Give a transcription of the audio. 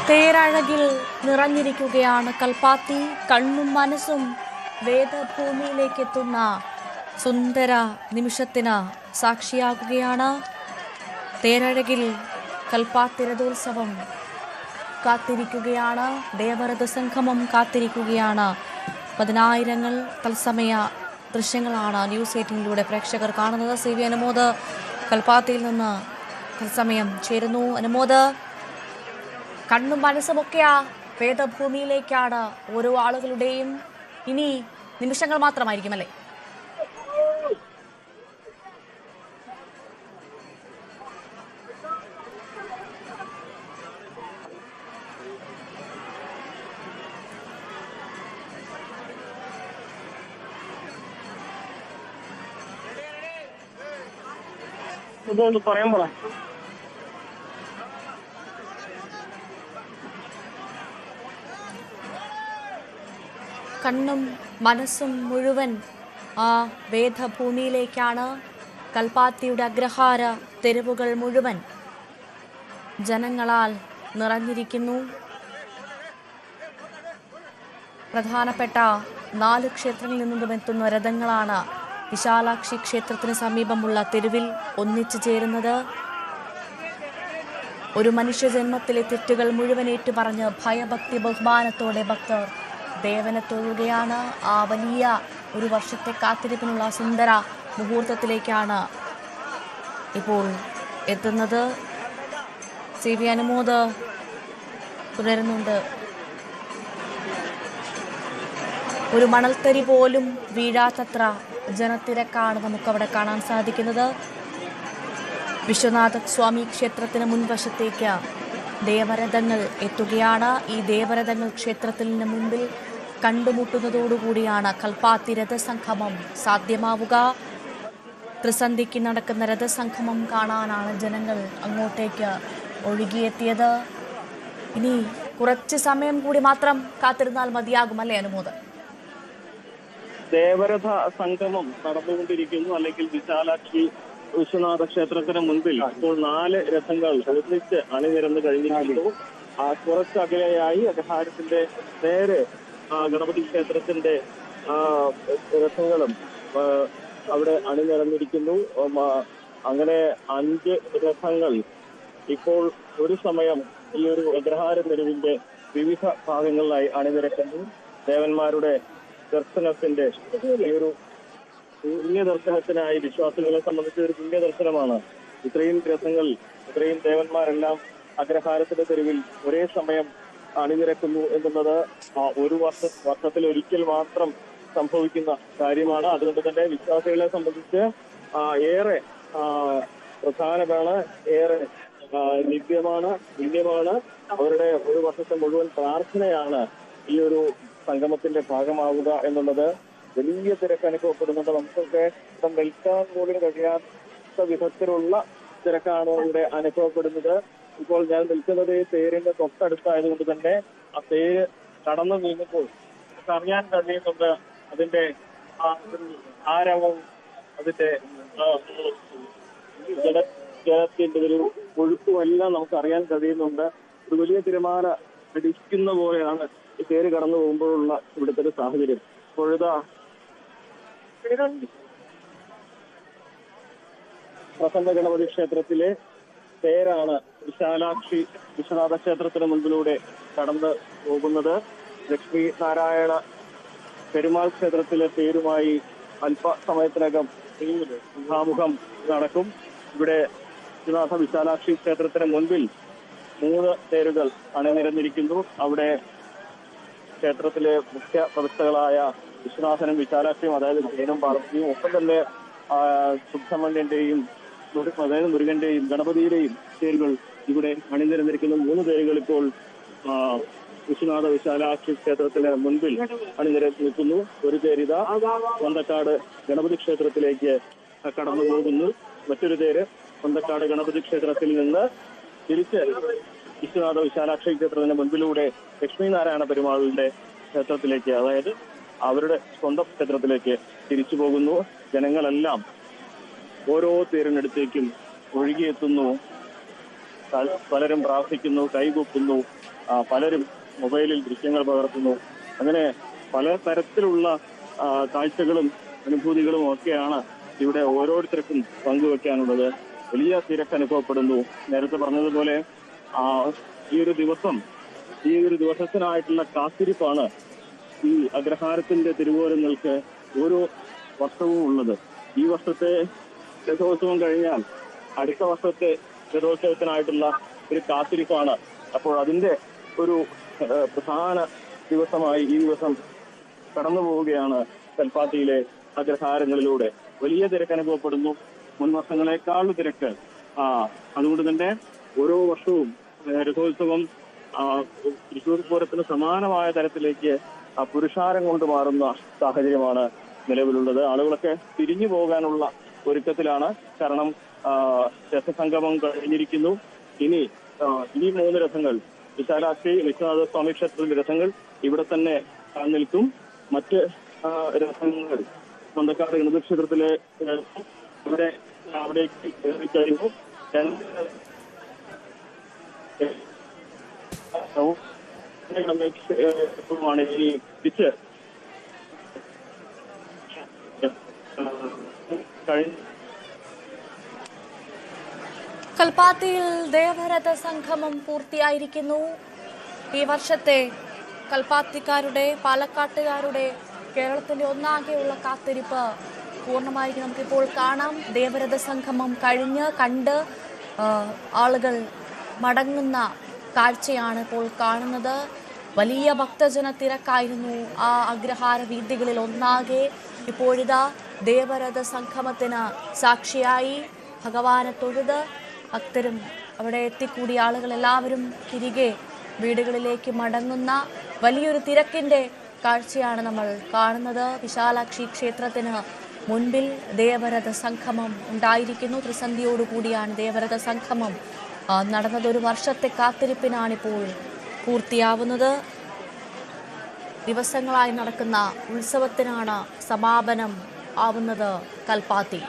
തേരഴകിൽ നിറഞ്ഞിരിക്കുകയാണ് കൽപ്പാത്തി. കണ്ണും മനസ്സും വേദഭൂമിയിലേക്ക് എത്തുന്ന സുന്ദര നിമിഷത്തിന് സാക്ഷിയാകുകയാണ്. തേരഴകിൽ കൽപ്പാത്തി രഥോത്സവം കാത്തിരിക്കുകയാണ്. ദേവരഥ സംഗമം കാത്തിരിക്കുകയാണ്. പതിനായിരങ്ങൾ തത്സമയ ദൃശ്യങ്ങളാണ് ന്യൂസ് 18ലൂടെ പ്രേക്ഷകർ കാണുന്നത്. സി വി അനുമോദ് കൽപ്പാത്തിയിൽ നിന്ന് തത്സമയം ചേരുന്നു. അനുമോദ്, കണ്ണും മനസ്സുമൊക്കെയാ വേദഭൂമിയിലേക്കാണ് ഓരോ ആളുകളുടെയും. ഇനി നിമിഷങ്ങൾ മാത്രമായിരിക്കും അല്ലേ? പറയാൻ പറ. കണ്ണും മനസ്സും മുഴുവൻ ആ വേദഭൂമിയിലേക്കാണ്. കൽപ്പാത്തിയുടെ അഗ്രഹാര തെരുവുകൾ മുഴുവൻ ജനങ്ങളാൽ നിറഞ്ഞിരിക്കുന്നു. പ്രധാനപ്പെട്ട 4 ക്ഷേത്രങ്ങളിൽ നിന്നും എത്തുന്ന രഥങ്ങളാണ് വിശാലാക്ഷി ക്ഷേത്രത്തിന് സമീപമുള്ള തെരുവിൽ ഒന്നിച്ചു ചേരുന്നത്. ഒരു മനുഷ്യജന്മത്തിലെ തെറ്റുകൾ മുഴുവൻ ഏറ്റുപറഞ്ഞ് ഭയഭക്തി ബഹുമാനത്തോടെ ഭക്തർ ദേവനെ തൊഴുകയാണ്. ആ വലിയ ഒരു വർഷത്തെ കാത്തിരിപ്പിനുള്ള സുന്ദര മുഹൂർത്തത്തിലേക്കാണ് ഇപ്പോൾ എത്തുന്നത്. സി വി അനുമോദ് തുടരുന്നുണ്ട്. ഒരു മണൽത്തരി പോലും വീഴാത്തത്ര ജനത്തിരക്കാണ് നമുക്കവിടെ കാണാൻ സാധിക്കുന്നത്. വിശ്വനാഥ സ്വാമി ക്ഷേത്രത്തിന് മുൻവശത്തേക്ക് ദേവരഥങ്ങൾ എത്തുകയാണ്. ഈ ദേവരഥങ്ങൾ ക്ഷേത്രത്തിന് മുൻപിൽ കണ്ടുമുട്ടുന്നതോടുകൂടിയാണ് കൽപ്പാത്തി രഥസംഗമം സാധ്യമാവുക. ത്രിസന്ധിക്ക് നടക്കുന്ന രഥസംഗമം കാണാനാണ് ജനങ്ങൾ അങ്ങോട്ടേക്ക് ഒഴുകിയെത്തിയത്. ഇനി കുറച്ച് സമയം കൂടി മാത്രം കാത്തിരുന്നാൽ മതിയാകും അല്ലേ അനുമോദ്? ദേവരഥ സംഗമം നടന്നുകൊണ്ടിരിക്കുന്നു. അല്ലെങ്കിൽ വിശാലാക്ഷി വിശ്വനാഥ ക്ഷേത്രത്തിന് മുൻപിൽ ഇപ്പോൾ 4 രഥങ്ങൾ ഒന്നിച്ച് അണിനിരന്ന് കഴിഞ്ഞിരിക്കുന്നു. കുറച്ച് അകലെയായി അഗ്രഹാരത്തിന്റെ നേരെ ഗണപതി ക്ഷേത്രത്തിന്റെ രഥങ്ങളും അവിടെ അണിനിരന്നിരിക്കുന്നു. അങ്ങനെ 5 രഥങ്ങൾ ഇപ്പോൾ ഒരു സമയം ഈ ഒരു അഗ്രഹാര തെരുവിന്റെ വിവിധ ഭാഗങ്ങളിലായി അണിനിരക്കുന്നു. ദേവന്മാരുടെ ദർശനത്തിന്റെ ഈ ഒരു പുണ്യദർശനത്തിനായി വിശ്വാസികളെ സംബന്ധിച്ച ഒരു പുണ്യദർശനമാണ്. ഇത്രയും രഥങ്ങൾ, ഇത്രയും ദേവന്മാരെല്ലാം അഗ്രഹാരത്തിന്റെ തെരുവിൽ ഒരേ സമയം അണിനിരക്കുന്നു എന്നുള്ളത് ഒരു വർഷത്തിൽ ഒരിക്കൽ മാത്രം സംഭവിക്കുന്ന കാര്യമാണ്. അതുകൊണ്ട് തന്നെ വിശ്വാസികളെ സംബന്ധിച്ച് ഏറെ പ്രധാനമാണ്, ഏറെ നിത്യമാണ്, പുണ്യമാണ്. അവരുടെ ഒരു വർഷത്തെ മുഴുവൻ പ്രാർത്ഥനയാണ് ഈ ഒരു സംഗമത്തിന്റെ ഭാഗമാവുക എന്നുള്ളത്. വലിയ തിരക്ക് അനുഭവപ്പെടുന്നുണ്ട്. നമുക്കൊക്കെ ഇവിടെ നിൽക്കാൻ പോലും കഴിയാത്ത വിധത്തിലുള്ള തിരക്കാണ് ഇവിടെ അനുഭവപ്പെടുന്നത്. ഇപ്പോൾ ഞാൻ നിൽക്കുന്നത് ഈ തേരിന്റെ തൊട്ടടുത്തായതുകൊണ്ട് തന്നെ ആ തേര് കടന്നു നീങ്ങുമ്പോൾ അറിയാൻ കഴിയുന്നുണ്ട് അതിന്റെ ആരവവും അതിന്റെ ജലത്തിന്റെ ഒരു ഒഴുക്കുമെല്ലാം നമുക്ക് അറിയാൻ കഴിയുന്നുണ്ട്. ഒരു വലിയ തിരമാല പിടിക്കുന്ന പോലെയാണ് ഈ തേര് കടന്നു പോകുമ്പോഴുള്ള ഇവിടുത്തെ ഒരു സാഹചര്യം. ഇപ്പോഴത്തെ പ്രസന്ന ഗണപതി ക്ഷേത്രത്തിലെ തേരാണ് വിശാലാക്ഷി വിശ്വനാഥ ക്ഷേത്രത്തിന് മുൻപിലൂടെ കടന്നു പോകുന്നത്. ലക്ഷ്മി നാരായണ പെരുമാൾ ക്ഷേത്രത്തിലെ തേരുമായി അല്പസമയത്തിനകം മുഖാമുഖം നടക്കും. ഇവിടെ വിശ്വനാഥ വിശാലാക്ഷി ക്ഷേത്രത്തിന് മുൻപിൽ 3 തേരുകൾ അണിനിരന്നിരിക്കുന്നു. അവിടെ ക്ഷേത്രത്തിലെ മുഖ്യ പ്രതിഷ്ഠകളായ വിശ്വനാഥനും വിശാലാക്ഷിയും, അതായത് ജയനും പാർവതിയും, ഒപ്പം തന്നെ സുബ്രഹ്മണ്യന്റെയും അതായത് മുരുകന്റെയും ഗണപതിയുടെയും തേരുകൾ ഇവിടെ അണിനിരന്നിരിക്കുന്നു. 3 തേരുകൾ ഇപ്പോൾ വിശ്വനാഥ വിശാലാക്ഷി ക്ഷേത്രത്തിന് മുൻപിൽ അണിനിരന്ന് നിൽക്കുന്നു. ഒരു തേരിത വന്തക്കാട് ഗണപതി ക്ഷേത്രത്തിലേക്ക് കടന്നു പോകുന്നു. മറ്റൊരു തേര് വന്തക്കാട് ഗണപതി ക്ഷേത്രത്തിൽ നിന്ന് തിരിച്ച് വിശ്വനാഥ വിശാലാക്ഷി ക്ഷേത്രത്തിന് മുൻപിലൂടെ ലക്ഷ്മിനാരായണ പെരുമാളിന്റെ ക്ഷേത്രത്തിലേക്ക്, അതായത് അവരുടെ സ്വന്തം ക്ഷേത്രത്തിലേക്ക് തിരിച്ചു പോകുന്നു. ജനങ്ങളെല്ലാം ഓരോ തേരിനടുത്തേക്കും ഒഴുകിയെത്തുന്നു. പലരും പ്രാർത്ഥിക്കുന്നു, കൈകൂപ്പുന്നു. പലരും മൊബൈലിൽ ദൃശ്യങ്ങൾ പകർത്തുന്നു. അങ്ങനെ പല തരത്തിലുള്ള കാഴ്ചകളും അനുഭൂതികളും ഒക്കെയാണ് ഇവിടെ ഓരോരുത്തർക്കും പങ്കുവെക്കാനുള്ളത്. വലിയ തിരക്ക് അനുഭവപ്പെടുന്നു. നേരത്തെ പറഞ്ഞതുപോലെ ഈ ഒരു ദിവസത്തിനായിട്ടുള്ള കാത്തിരിപ്പാണ് ഈ അഗ്രഹാരത്തിന്റെ തിരുവോരങ്ങൾക്ക് ഓരോ വർഷവും ഉള്ളത്. ഈ വർഷത്തെ രഥോത്സവം കഴിഞ്ഞാൽ അടുത്ത വർഷത്തെ രഥോത്സവത്തിനായിട്ടുള്ള ഒരു കാത്തിരിപ്പാണ്. അപ്പോൾ അതിന്റെ ഒരു പ്രധാന ദിവസമായി ഈ ദിവസം കടന്നു പോവുകയാണ് കൽപ്പാത്തിയിലെ അഗ്രഹാരങ്ങളിലൂടെ. വലിയ തിരക്ക് അനുഭവപ്പെടുന്നു, മുൻ വർഷങ്ങളെക്കാൾ തിരക്ക്. അതുകൊണ്ട് തന്നെ ഓരോ വർഷവും രഥോത്സവം തൃശ്ശൂർ പൂരത്തിന് സമാനമായ തരത്തിലേക്ക് പുരുഷാരം കൊണ്ട് മാറുന്ന സാഹചര്യമാണ് നിലവിലുള്ളത്. ആളുകളൊക്കെ തിരിഞ്ഞു പോകാനുള്ള ഒരുക്കത്തിലാണ്. കാരണം രഥസംഗമം കഴിഞ്ഞിരിക്കുന്നു. ഇനി 3 രഥങ്ങൾ, വിശാലാക്ഷി വിശ്വനാഥ സ്വാമി ക്ഷേത്രത്തിലെ രഥങ്ങൾ ഇവിടെ തന്നെ നിൽക്കും. മറ്റ് രഥങ്ങൾ സ്വന്തക്കാട് ഗണപതി ക്ഷേത്രത്തിലെ അവിടേക്ക് കയറിക്കഴിഞ്ഞു. ാണ് ഇനി തിരിച്ച് കൽപ്പാത്തിയിൽ ദേവരഥ സംഗമം പൂർത്തിയായിരിക്കുന്നു. ഈ വർഷത്തെ കൽപ്പാത്തിക്കാരുടെ, പാലക്കാട്ടുകാരുടെ, കേരളത്തിന്റെ ഒന്നാകെയുള്ള കാത്തിരിപ്പ് പൂർണ്ണമായിരിക്കും നമുക്കിപ്പോൾ കാണാം. ദേവരഥ സംഗമം കണ്ട് ആളുകൾ മടങ്ങുന്ന കാഴ്ചയാണ് ഇപ്പോൾ കാണുന്നത്. വലിയ ഭക്തജന തിരക്കായിരുന്നു ആ അഗ്രഹാര വീഥികളിൽ ഒന്നാകെ. ഇപ്പോഴിതാ ദേവരഥ സംഗമത്തിന് സാക്ഷിയായി ഭഗവാനെ തൊഴുത് ഭക്തരും അവിടെ എത്തിക്കൂടിയ ആളുകൾ എല്ലാവരും തിരികെ വീടുകളിലേക്ക് മടങ്ങുന്ന വലിയൊരു തിരക്കിൻ്റെ കാഴ്ചയാണ് നമ്മൾ കാണുന്നത്. വിശാലാക്ഷി ക്ഷേത്രത്തിന് മുൻപിൽ ദേവരഥ സംഗമം ഉണ്ടായിരിക്കുന്നു. ത്രിസന്ധിയോടുകൂടിയാണ് ദേവരഥ സംഗമം നടന്നത്. ഒരു വർഷത്തെ കാത്തിരിപ്പിനാണിപ്പോൾ പൂർത്തിയാവുന്നത്. ദിവസങ്ങളായി നടക്കുന്ന ഉത്സവത്തിനാണ് സമാപനം ആവുന്നത് കൽപ്പാത്തി.